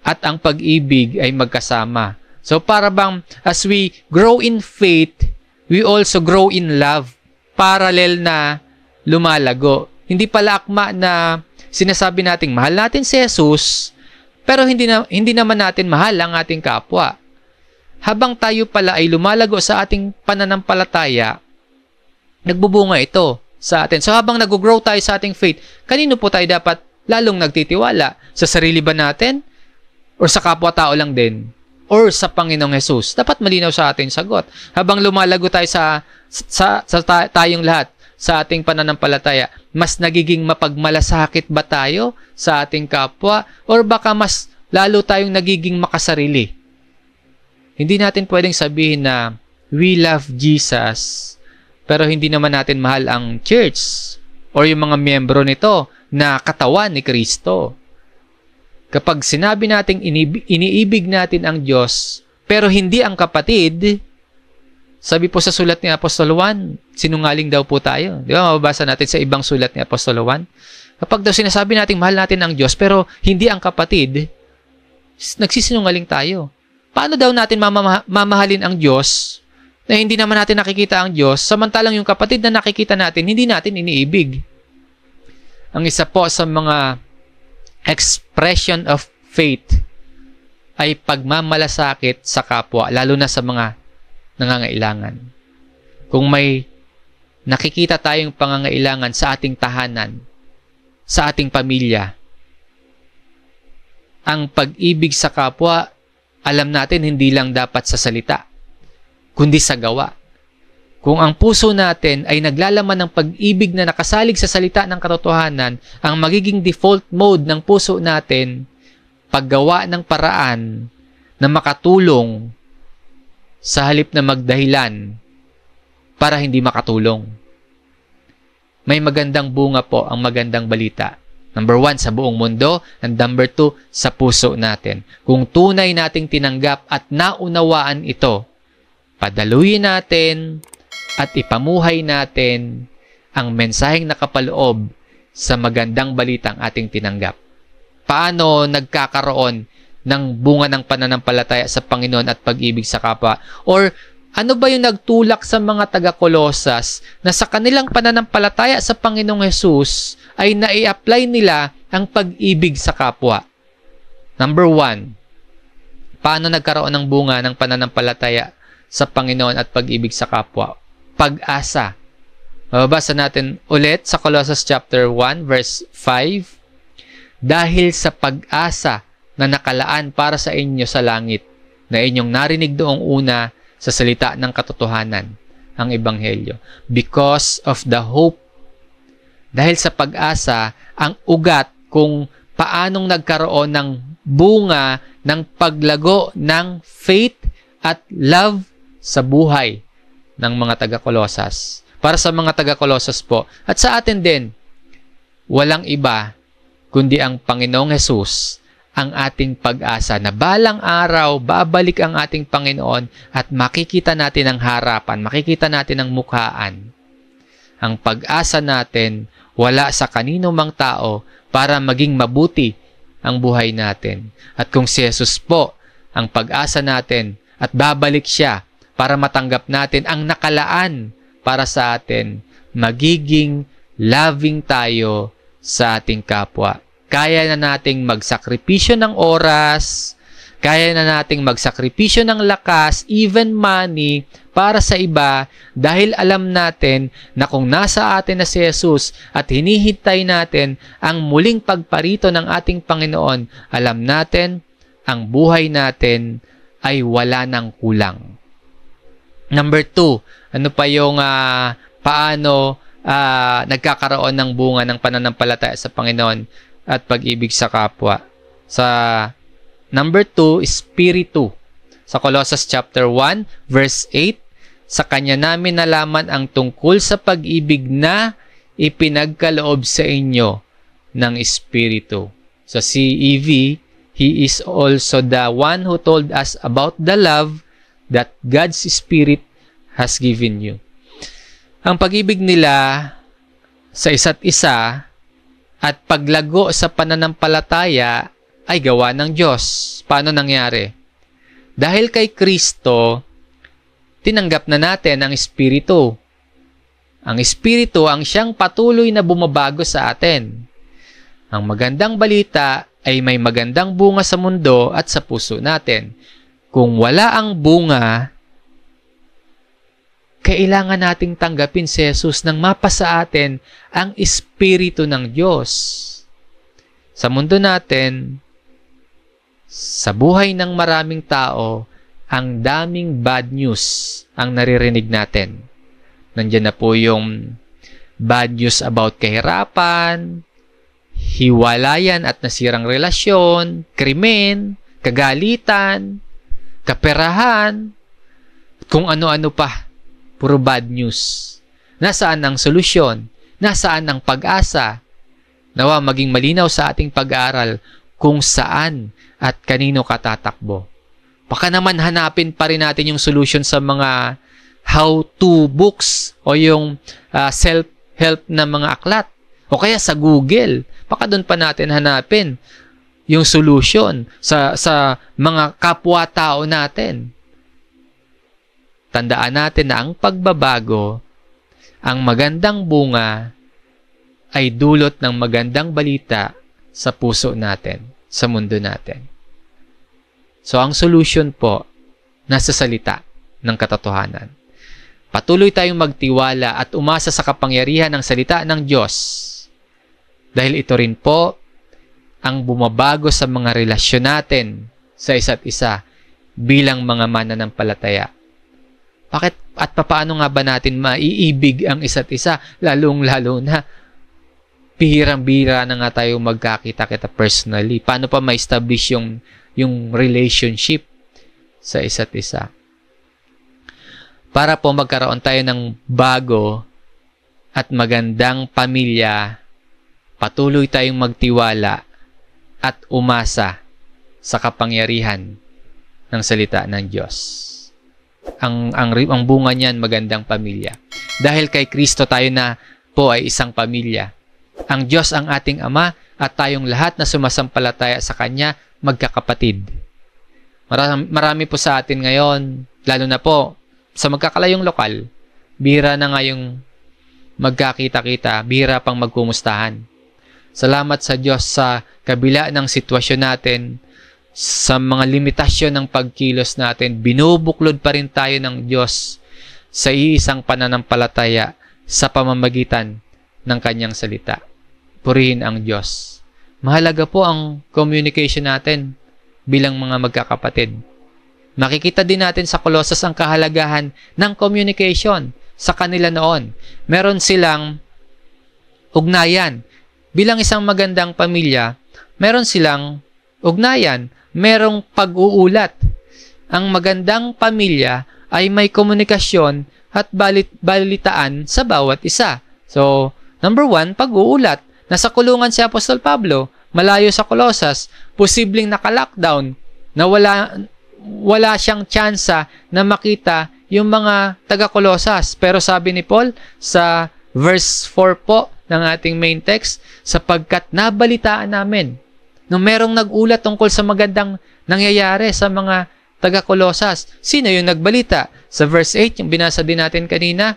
at ang pag-ibig ay magkasama. So para bang as we grow in faith, we also grow in love. Parallel na lumalago. Hindi pala akma na sinasabi nating mahal natin si Jesus, pero hindi naman natin mahal ang ating kapwa. Habang tayo pala ay lumalago sa ating pananampalataya, nagbubunga ito sa atin. So habang nag-grow tayo sa ating faith, kanino po tayo dapat lalong nagtitiwala? Sa sarili ba natin? Or sa kapwa-tao lang din? Or sa Panginoong Hesus? Dapat malinaw sa ating sagot. Habang lumalago tayo sa tayong lahat sa ating pananampalataya, mas nagiging mapagmalasakit ba tayo sa ating kapwa? Or baka mas lalo tayong nagiging makasarili? Hindi natin pwedeng sabihin na we love Jesus, pero hindi naman natin mahal ang church or yung mga miyembro nito na katawan ni Kristo. Kapag sinabi nating iniibig natin ang Diyos, pero hindi ang kapatid, sabi po sa sulat ni Apostol Juan, sinungaling daw po tayo. Di ba? Mababasa natin sa ibang sulat ni Apostol Juan. Kapag daw sinasabi nating mahal natin ang Diyos, pero hindi ang kapatid, nagsisinungaling tayo. Paano daw natin mamahalin ang Diyos na hindi naman natin nakikita ang Diyos, samantalang yung kapatid na nakikita natin, hindi natin iniibig? Ang isa po sa mga expression of faith ay pagmamalasakit sa kapwa, lalo na sa mga nangangailangan. Kung may nakikita tayong pangangailangan sa ating tahanan, sa ating pamilya, ang pag-ibig sa kapwa, alam natin hindi lang dapat sa salita, kundi sa gawa. Kung ang puso natin ay naglalaman ng pag-ibig na nakasalig sa salita ng katotohanan, ang magiging default mode ng puso natin, paggawa ng paraan na makatulong sa halip na magdahilan para hindi makatulong. May magandang bunga po ang magandang balita. Number 1, sa buong mundo. And number 2, sa puso natin. Kung tunay nating tinanggap at naunawaan ito, padaluyin natin at ipamuhay natin ang mensaheng nakapaloob sa magandang balitang ating tinanggap. Paano nagkakaroon ng bunga ng pananampalataya sa Panginoon at pag-ibig sa kapwa? Or ano ba yung nagtulak sa mga taga-Kolosas na sa kanilang pananampalataya sa Panginoong Hesus ay nai-apply nila ang pag-ibig sa kapwa? Number 1, paano nagkaroon ng bunga ng pananampalataya sa Panginoon at pag-ibig sa kapwa? Pag-asa. Mababasa natin ulit sa Colossus chapter 1 verse 5. Dahil sa pag-asa na nakalaan para sa inyo sa langit, na inyong narinig doong una sa salita ng katotohanan, ang Ebanghelyo. Because of the hope. Dahil sa pag-asa, ang ugat kung paanong nagkaroon ng bunga ng paglago ng faith at love sa buhay ng mga taga-Kolosas. Para sa mga taga-Kolosas po, at sa atin din, walang iba kundi ang Panginoong Hesus ang ating pag-asa na balang araw, babalik ang ating Panginoon at makikita natin ang harapan, makikita natin ang mukhaan. Ang pag-asa natin wala sa kanino mang tao para maging mabuti ang buhay natin. At kung si Jesus po ang pag-asa natin at babalik siya para matanggap natin ang nakalaan para sa atin, magiging loving tayo sa ating kapwa. Kaya na nating magsakripisyo ng oras, kaya na nating magsakripisyo ng lakas, even money, para sa iba dahil alam natin na kung nasa atin na si Jesus at hinihintay natin ang muling pagparito ng ating Panginoon, alam natin ang buhay natin ay wala ng kulang. Number 2, ano pa yung paano nagkakaroon ng bunga ng pananampalataya sa Panginoon at pag-ibig sa kapwa? Sa number 2, Espiritu. Sa Colossus chapter 1, verse 8, sa Kanya namin nalaman ang tungkol sa pag-ibig na ipinagkaloob sa inyo ng Espiritu. Sa CEV, He is also the one who told us about the love that God's Spirit has given you. Ang pag-ibig nila sa isa't isa at paglago sa pananampalataya ay gawa ng Diyos. Paano nangyari? Dahil kay Kristo, tinanggap na natin ang Espiritu. Ang Espiritu ang siyang patuloy na bumabago sa atin. Ang magandang balita ay may magandang bunga sa mundo at sa puso natin. Kung wala ang bunga, kailangan nating tanggapin si Jesus nang mapa sa atin ang Espiritu ng Diyos. Sa mundo natin, sa buhay ng maraming tao, ang daming bad news ang naririnig natin. Nandiyan na po yung bad news about kahirapan, hiwalayan at nasirang relasyon, krimen, kagalitan, kaperahan, kung ano-ano pa. Puro bad news. Nasaan ang solusyon? Nasaan ang pag-asa? Nawa maging malinaw sa ating pag-aaral kung saan at kanino katatakbo. Baka naman hanapin pa rin natin yung solution sa mga how-to books o yung self-help na mga aklat. O kaya sa Google. Baka doon pa natin hanapin yung solution sa mga kapwa-tao natin. Tandaan natin na ang pagbabago, ang magandang bunga, ay dulot ng magandang balita sa puso natin, sa mundo natin. So, ang solution po, nasa salita ng katotohanan. Patuloy tayong magtiwala at umasa sa kapangyarihan ng salita ng Diyos. Dahil ito rin po ang bumabago sa mga relasyon natin sa isa't isa bilang mga mananampalataya. Bakit at papaano nga ba natin maiibig ang isa't isa? Lalong-lalo na bihirang-bihira na nga tayo magkakita-kita personally. Paano pa ma-establish yung relationship sa isa't isa? Para po magkaroon tayo ng bago at magandang pamilya, patuloy tayong magtiwala at umasa sa kapangyarihan ng salita ng Diyos. Ang bunga niyan, magandang pamilya. Dahil kay Kristo tayo na po ay isang pamilya. Ang Diyos ang ating Ama at tayong lahat na sumasampalataya sa Kanya, magkakapatid. Marami po sa atin ngayon, lalo na po sa magkakalayong lokal, bihira na nga yung magkakita-kita, bihira pang magkumustahan. Salamat sa Diyos sa kabila ng sitwasyon natin, sa mga limitasyon ng pagkilos natin, binubuklod pa rin tayo ng Diyos sa iisang pananampalataya sa pamamagitan ng Kanyang salita. Purihin ang Diyos. Mahalaga po ang communication natin bilang mga magkakapatid. Makikita din natin sa Colossus ang kahalagahan ng communication sa kanila noon. Meron silang ugnayan. Bilang isang magandang pamilya, meron silang ugnayan. Merong pag-uulat. Ang magandang pamilya ay may komunikasyon at balitaan sa bawat isa. So, number 1, pag-uulat. Nasa kulungan si Apostol Pablo, malayo sa Colossus, posibleng naka-lockdown, na wala siyang tsansa na makita yung mga taga-Colossus. Pero sabi ni Paul sa verse 4 po ng ating main text, sapagkat nabalitaan namin nung merong nag-ulat tungkol sa magandang nangyayari sa mga taga-Colossus. Sino yung nagbalita? Sa verse 8, yung binasa din natin kanina,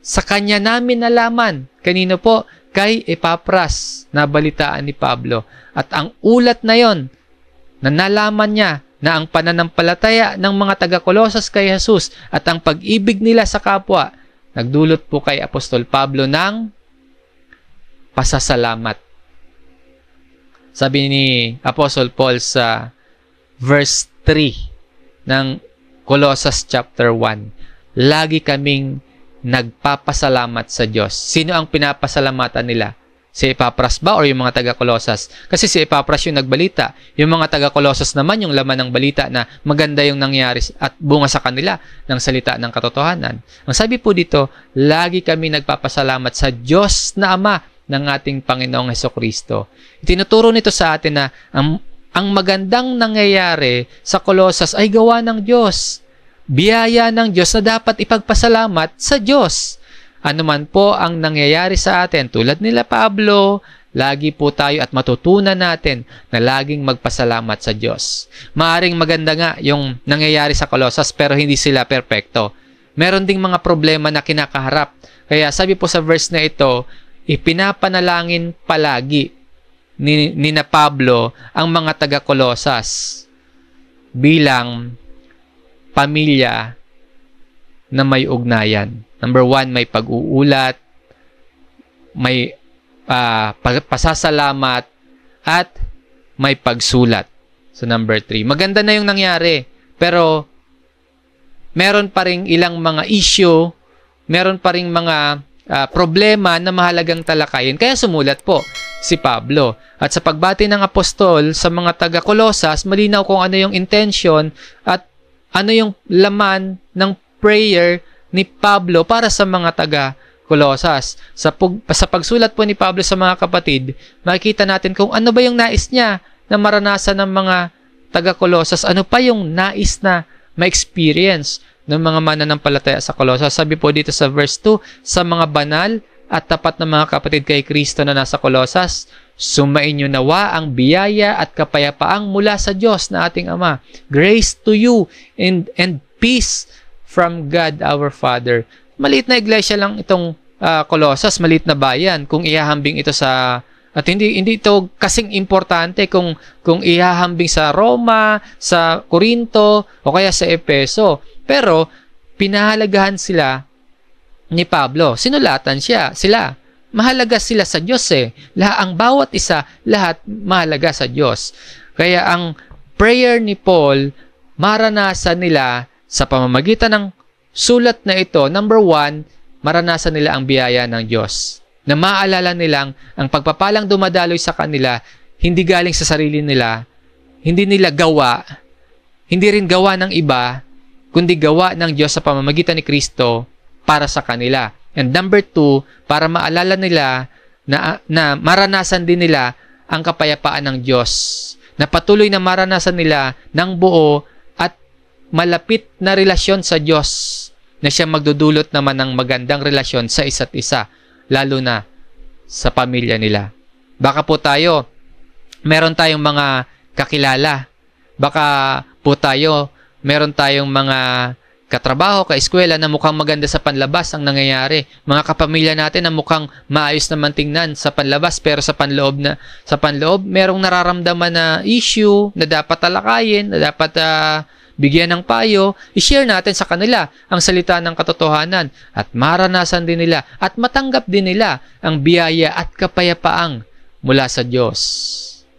sa kanya namin nalaman. Kanino po? Kay Epapras, nabalitaan ni Pablo. At ang ulat na yon, na nalaman niya na ang pananampalataya ng mga taga-Colossus kay Jesus at ang pag-ibig nila sa kapwa, nagdulot po kay Apostol Pablo ng pasasalamat. Sabi ni Apostle Paul sa verse 3 ng Colossus chapter 1, lagi kaming nagpapasalamat sa Diyos. Sino ang pinapasalamatan nila? Si Epapras ba o yung mga taga-Colossus? Kasi si Epapras yung nagbalita. Yung mga taga-Colossus naman yung laman ng balita na maganda yung nangyari at bunga sa kanila ng salita ng katotohanan. Ang sabi po dito, lagi kami nagpapasalamat sa Diyos na Ama ng ating Panginoong Hesukristo. Itinuturo nito sa atin na ang magandang nangyayari sa Colossus ay gawa ng Diyos. Biyaya ng Diyos na dapat ipagpasalamat sa Diyos. Ano man po ang nangyayari sa atin, tulad nila Pablo, lagi po tayo at matutunan natin na laging magpasalamat sa Diyos. Maaring maganda nga yung nangyayari sa Colossus pero hindi sila perpekto. Meron ding mga problema na kinakaharap. Kaya sabi po sa verse na ito, ipinapanalangin palagi ni na Pablo ang mga taga-Colossus bilang pamilya na may ugnayan. Number 1, may pag-uulat, may pasasalamat, at may pagsulat. So number 3, maganda na yung nangyari, pero meron pa ring ilang mga issue, meron pa ring mga problema na mahalagang talakayin. Kaya sumulat po si Pablo. At sa pagbati ng apostol sa mga taga-Colossus, malinaw kung ano yung intention at ano yung laman ng prayer ni Pablo para sa mga taga-Colossus. Sa pagsulat po ni Pablo sa mga kapatid, makikita natin kung ano ba yung nais niya na maranasan ng mga taga-Colossus. Ano pa yung nais na ma-experience ng mga mananampalataya sa Colossus. Sabi po dito sa verse 2, sa mga banal at tapat na mga kapatid kay Kristo na nasa Colossus, sumainyo nawa ang biyaya at kapayapaang mula sa Diyos na ating Ama. Grace to you and peace from God our Father. Maliit na iglesia lang itong Colossus, maliit na bayan. Kung ihahambing ito sa at hindi ito kasing importante kung ihahambing sa Roma, sa Corinto o kaya sa Efeso. Pero pinahalagahan sila ni Pablo. Sinulatan sila. Mahalaga sila sa Diyos eh. Ang bawat isa, lahat mahalaga sa Diyos. Kaya ang prayer ni Paul, maranasan nila sa pamamagitan ng sulat na ito, number 1, maranasan nila ang biyaya ng Diyos. Na maalala nilang ang pagpapalang dumadaloy sa kanila, hindi galing sa sarili nila, hindi nila gawa, hindi rin gawa ng iba, kundi gawa ng Diyos sa pamamagitan ni Kristo para sa kanila. And number 2, para maalala nila na maranasan din nila ang kapayapaan ng Diyos. Na patuloy na maranasan nila ng buo at malapit na relasyon sa Diyos na siya magdudulot naman ng magandang relasyon sa isa't isa, lalo na sa pamilya nila. Baka po tayo, meron tayong mga kakilala. Baka po tayo, meron tayong mga katrabaho, kaeskwela na mukhang maganda sa panlabas ang nangyayari. Mga kapamilya natin na mukhang maayos naman tingnan sa panlabas, pero sa panloob, merong nararamdaman na issue na dapat talakayin, na dapat bigyan ng payo. I-share natin sa kanila ang salita ng katotohanan at maranasan din nila at matanggap din nila ang biyaya at kapayapaang mula sa Diyos.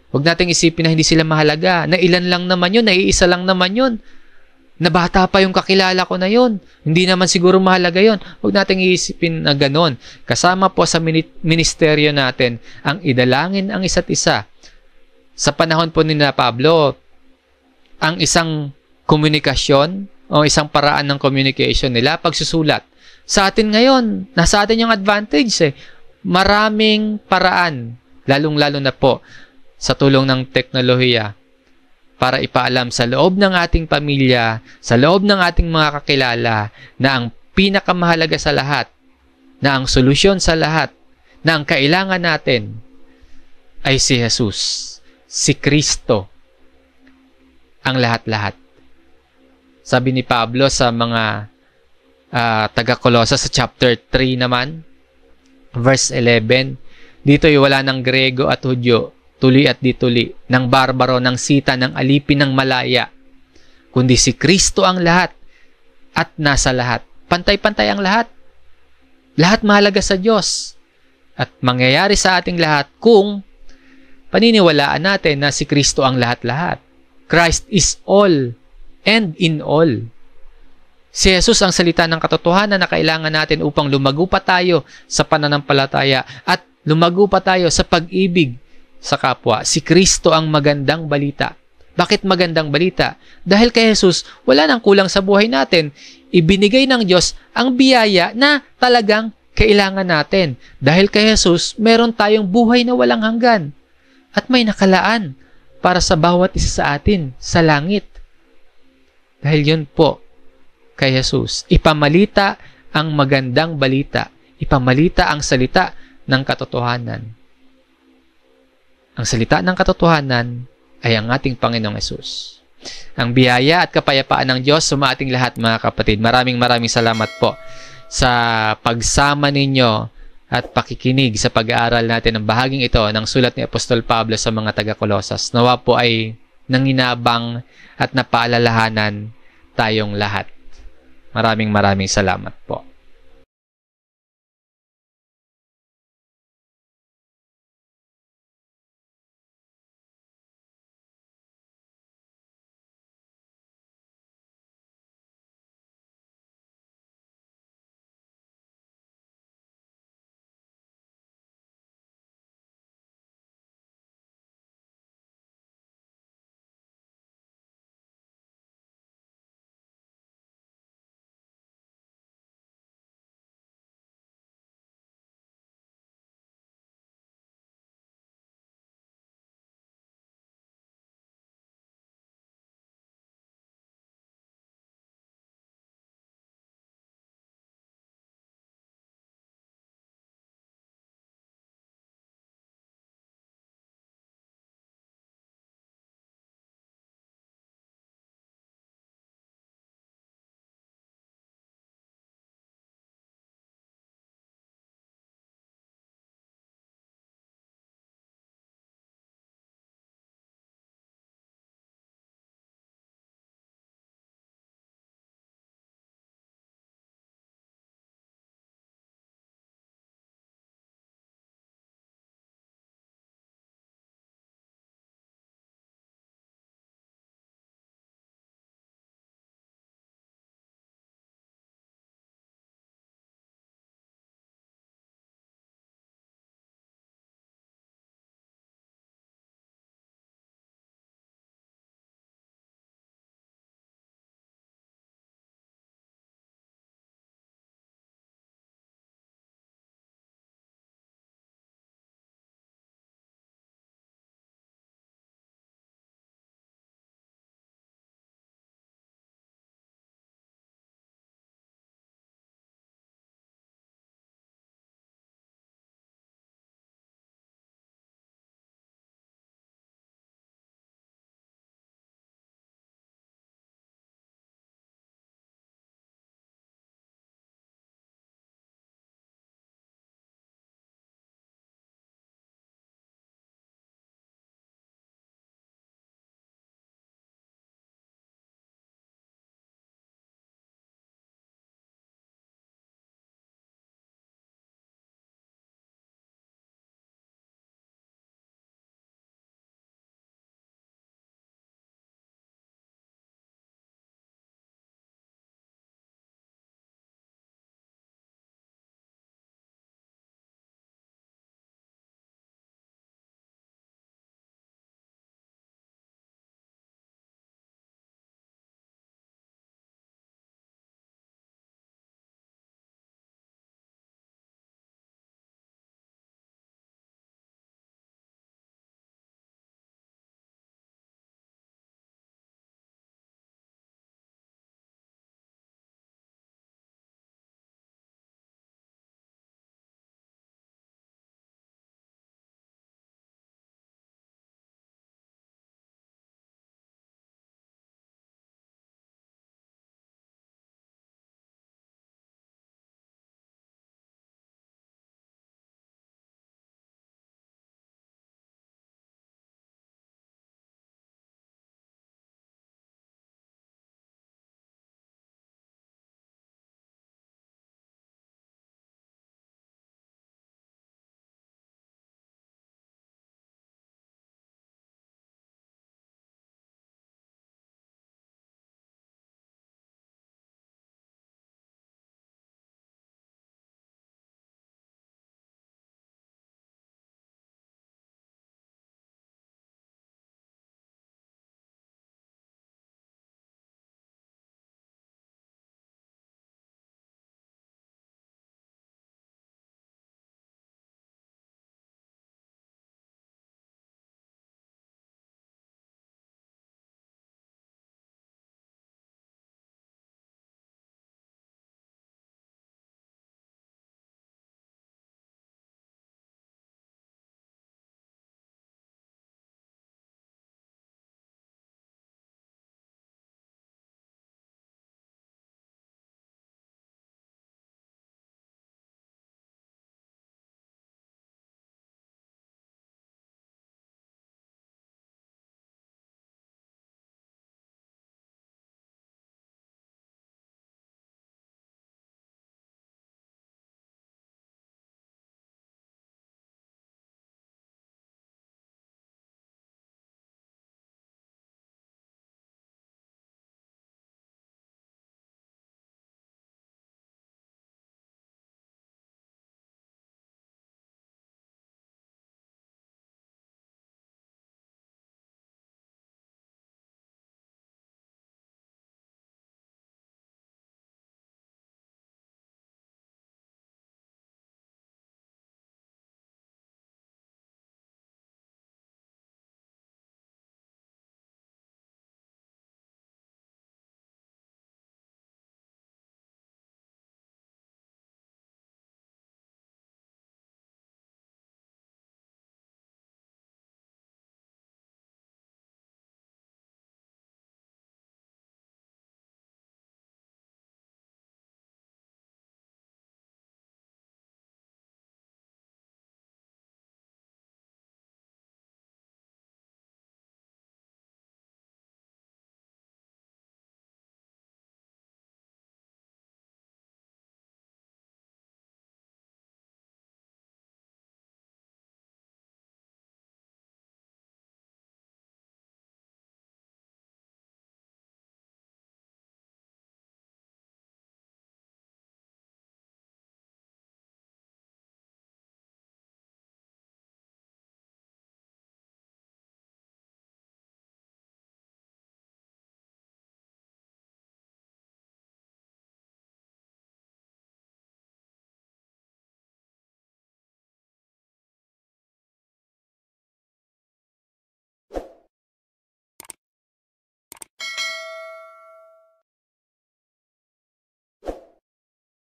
Huwag nating isipin na hindi sila mahalaga, na ilan lang naman yun, na iisa lang naman yun, na bata pa yung kakilala ko na yun, hindi naman siguro mahalaga yun. Huwag nating iisipin na ganon. Kasama po sa ministeryo natin ang idalangin ang isa't isa. Sa panahon po ni na Pablo, ang isang komunikasyon o isang paraan ng communication nila, pagsusulat. Sa atin ngayon, nasa atin yung advantage eh. Maraming paraan, lalong-lalo na po sa tulong ng teknolohiya, para ipaalam sa loob ng ating pamilya, sa loob ng ating mga kakilala, na ang pinakamahalaga sa lahat, na ang solusyon sa lahat, na ang kailangan natin ay si Jesus, si Kristo, ang lahat-lahat. Sabi ni Pablo sa mga taga-Kolosas sa chapter 3 naman, verse 11, dito'y wala ng Grego at Hudyo, tuli at dituli, ng barbaro, ng sita, ng alipin, ng malaya, kundi si Kristo ang lahat at nasa lahat. Pantay-pantay ang lahat. Lahat mahalaga sa Diyos. At mangyayari sa ating lahat kung paniniwalaan natin na si Kristo ang lahat-lahat. Christ is all and in all. Si Jesus ang salita ng katotohanan na kailangan natin upang lumago pa tayo sa pananampalataya at lumago pa tayo sa pag-ibig sa kapwa. Si Kristo ang magandang balita. Bakit magandang balita? Dahil kay Jesus, wala nang kulang sa buhay natin. Ibinigay ng Diyos ang biyaya na talagang kailangan natin. Dahil kay Jesus, meron tayong buhay na walang hanggan. At may nakalaan para sa bawat isa sa atin sa langit. Dahil yun po kay Jesus. Ipamalita ang magandang balita. Ipamalita ang salita ng katotohanan. Ang salita ng katotohanan ay ang ating Panginoong Hesus. Ang biyaya at kapayapaan ng Diyos sa ating lahat, mga kapatid. Maraming salamat po sa pagsama ninyo at pakikinig sa pag-aaral natin ng bahaging ito ng sulat ni Apostol Pablo sa mga taga-Kolosas. Nawa po ay nanginabang at napaalalahanan tayong lahat. Maraming salamat.